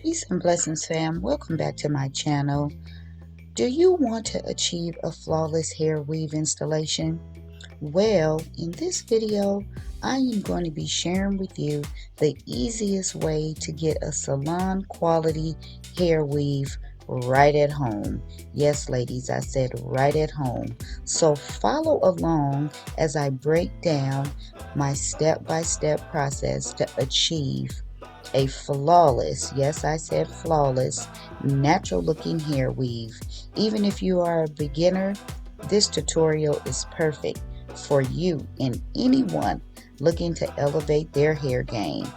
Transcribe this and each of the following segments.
Peace and blessings, fam. Welcome back to my channel. Do you want to achieve a flawless hair weave installation? Well, in this video, I am going to be sharing with you the easiest way to get a salon quality hair weave right at home. Yes, ladies, I said right at home. So follow along as I break down my step-by-step process to achieve a flawless, yes, I said flawless, natural looking hair weave. Even if you are a beginner, this tutorial is perfect for you and anyone looking to elevate their hair game.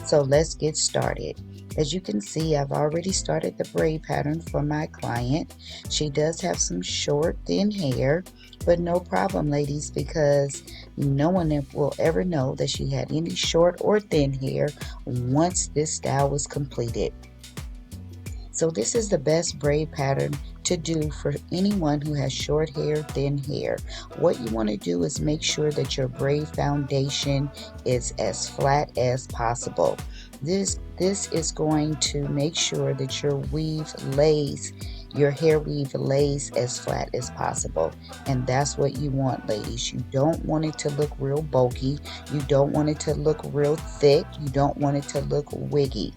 So let's get started. As you can see, I've already started the braid pattern for my client. She does have some short, thin hair, but no problem, ladies, because no one will ever know that she had any short or thin hair once this style was completed. So this is the best braid pattern to do for anyone who has short hair, thin hair. What you want to do is make sure that your braid foundation is as flat as possible. This is going to make sure that your hair weave lays as flat as possible. And that's what you want, ladies. You don't want it to look real bulky. You don't want it to look real thick. You don't want it to look wiggy.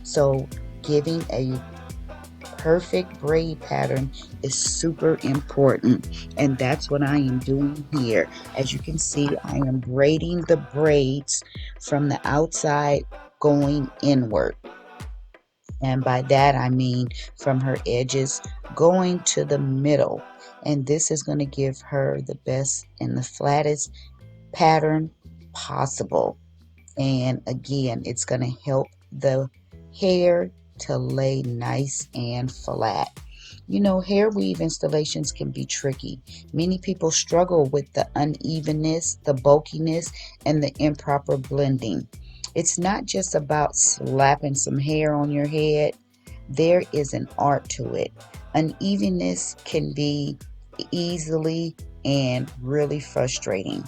So giving a perfect braid pattern is super important, and that's what I am doing here. As you can see, I am braiding the braids from the outside going inward, and by that I mean from her edges going to the middle. And this is going to give her the best and the flattest pattern possible. And again, it's going to help the hair to lay nice and flat. You know, hair weave installations can be tricky. Many people struggle with the unevenness, the bulkiness, and the improper blending. It's not just about slapping some hair on your head. There is an art to it. Unevenness can be easily and really frustrating.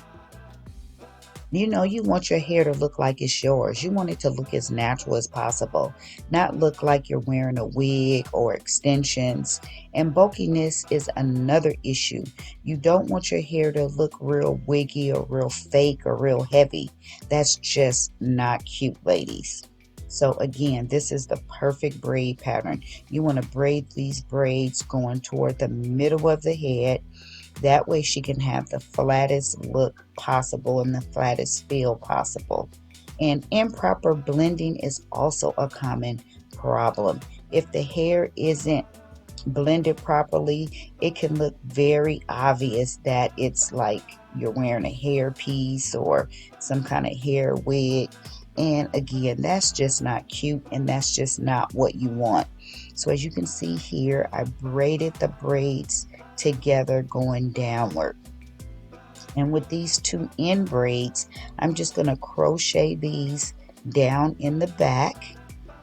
You know, you want your hair to look like it's yours. You want it to look as natural as possible, not look like you're wearing a wig or extensions. And bulkiness is another issue. You don't want your hair to look real wiggy or real fake or real heavy. That's just not cute, ladies. So again, this is the perfect braid pattern. You want to braid these braids going toward the middle of the head. That way she can have the flattest look possible and the flattest feel possible. And improper blending is also a common problem. If the hair isn't blended properly, it can look very obvious that it's like you're wearing a hair piece or some kind of hair wig. And again, that's just not cute, and that's just not what you want. So as you can see here, I braided the braids together going downward. And with these two end braids, I'm just going to crochet these down in the back.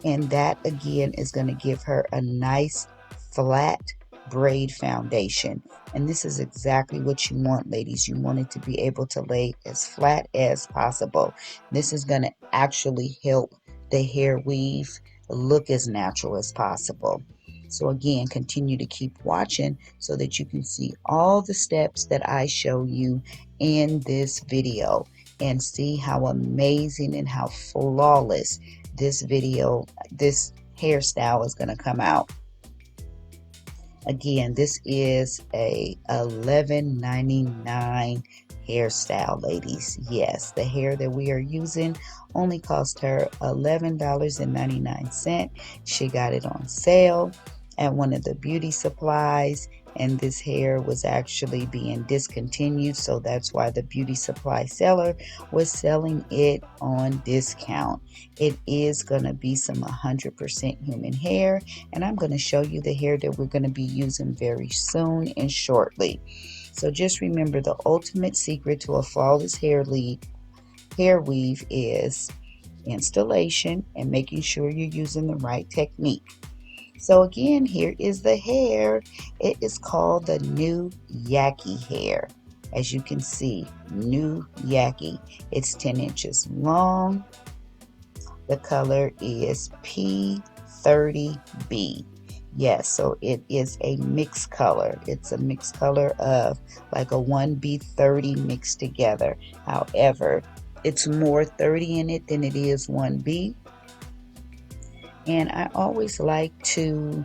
And that again is going to give her a nice flat braid foundation. And this is exactly what you want, ladies. You want it to be able to lay as flat as possible. This is going to actually help the hair weave look as natural as possible. So again, continue to keep watching so that you can see all the steps that I show you in this video and see how amazing and how flawless this hairstyle is going to come out. Again, this is a $11.99 hairstyle, ladies. Yes, the hair that we are using only cost her $11.99. She got it on sale at one of the beauty supplies, and this hair was actually being discontinued, so that's why the beauty supply seller was selling it on discount. It is going to be some 100% human hair, and I'm going to show you the hair that we're going to be using very soon and shortly. So just remember, the ultimate secret to a flawless hair weave is installation and making sure you're using the right technique. So again, here is the hair. It is called the New Yaki hair. As you can see, New Yaki. It's 10 inches long. The color is P 30B. Yes, so it is a mixed color. It's a mixed color of like a 1B30 mixed together. However, it's more 30 in it than it is 1B. And I always like to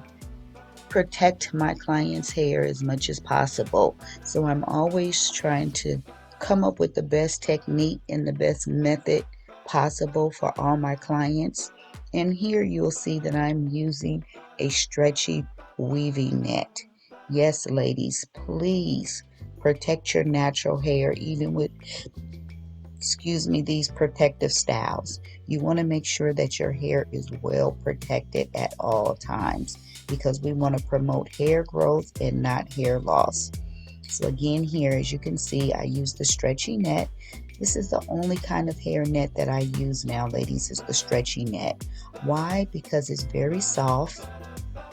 protect my client's hair as much as possible. So I'm always trying to come up with the best technique and the best method possible for all my clients. And here you'll see that I'm using a stretchy weaving net. Yes, ladies, please protect your natural hair even with these protective styles. You want to make sure that your hair is well protected at all times because we want to promote hair growth and not hair loss. So again, here, as you can see, I use the stretchy net. This is the only kind of hair net that I use now, ladies, is the stretchy net. Why? Because it's very soft,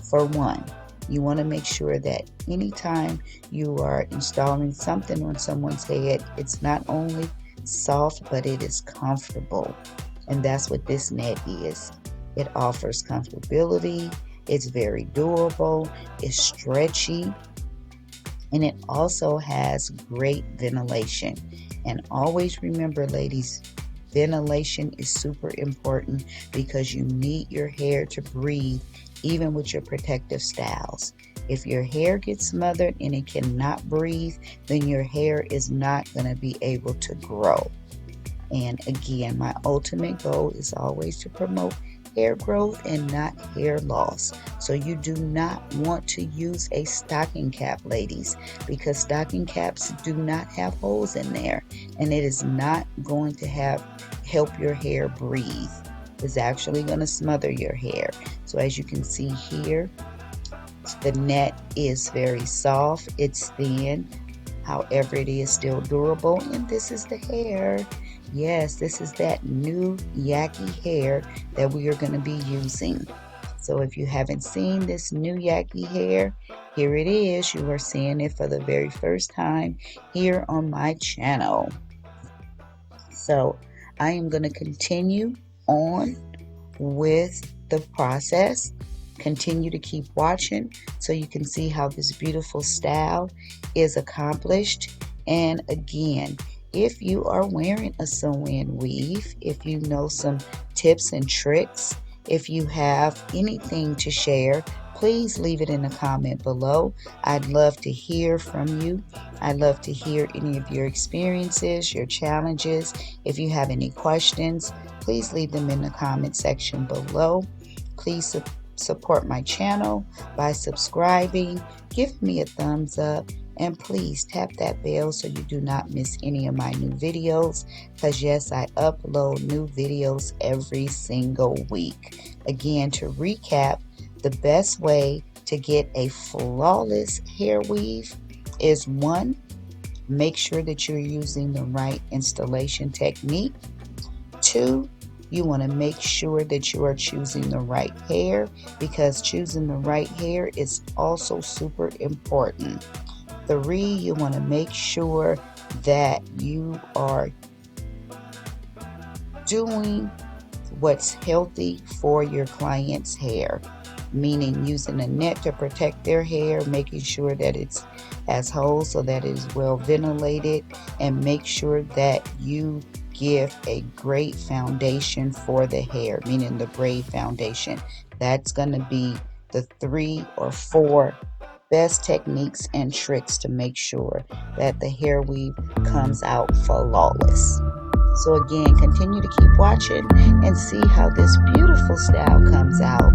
for one. You want to make sure that anytime you are installing something on someone's head, it's not only soft, but it is comfortable. And that's what this net is. It offers comfortability, it's very durable, it's stretchy, and it also has great ventilation. And always remember, ladies, ventilation is super important because you need your hair to breathe even with your protective styles. If your hair gets smothered and it cannot breathe, then your hair is not going to be able to grow. And again, my ultimate goal is always to promote hair growth and not hair loss. So you do not want to use a stocking cap, ladies, because stocking caps do not have holes in there, and it is not going to help your hair breathe. It's actually going to smother your hair. So as you can see here, the net is very soft, it's thin, however it is still durable, and this is the hair. Yes, this is that new yaki hair that we are going to be using. So if you haven't seen this new yaki hair, here it is. You are seeing it for the very first time here on my channel. So I am going to continue on with the process. Continue to keep watching so you can see how this beautiful style is accomplished. And again, if you are wearing a sew-in weave, if you know some tips and tricks, if you have anything to share, please leave it in the comment below. I'd love to hear from you. I'd love to hear any of your experiences, your challenges. If you have any questions, please leave them in the comment section below. Please support my channel by subscribing, give me a thumbs up, and please tap that bell so you do not miss any of my new videos, because yes, I upload new videos every single week. Again, to recap, the best way to get a flawless hair weave is 1, make sure that you're using the right installation technique. 2, you want to make sure that you are choosing the right hair, because choosing the right hair is also super important. 3, you want to make sure that you are doing what's healthy for your client's hair, meaning using a net to protect their hair, making sure that it has holes so that it is well ventilated, and make sure that you give a great foundation for the hair, meaning the braid foundation. That's going to be the 3 or 4 best techniques and tricks to make sure that the hair weave comes out flawless. So again, continue to keep watching and see how this beautiful style comes out.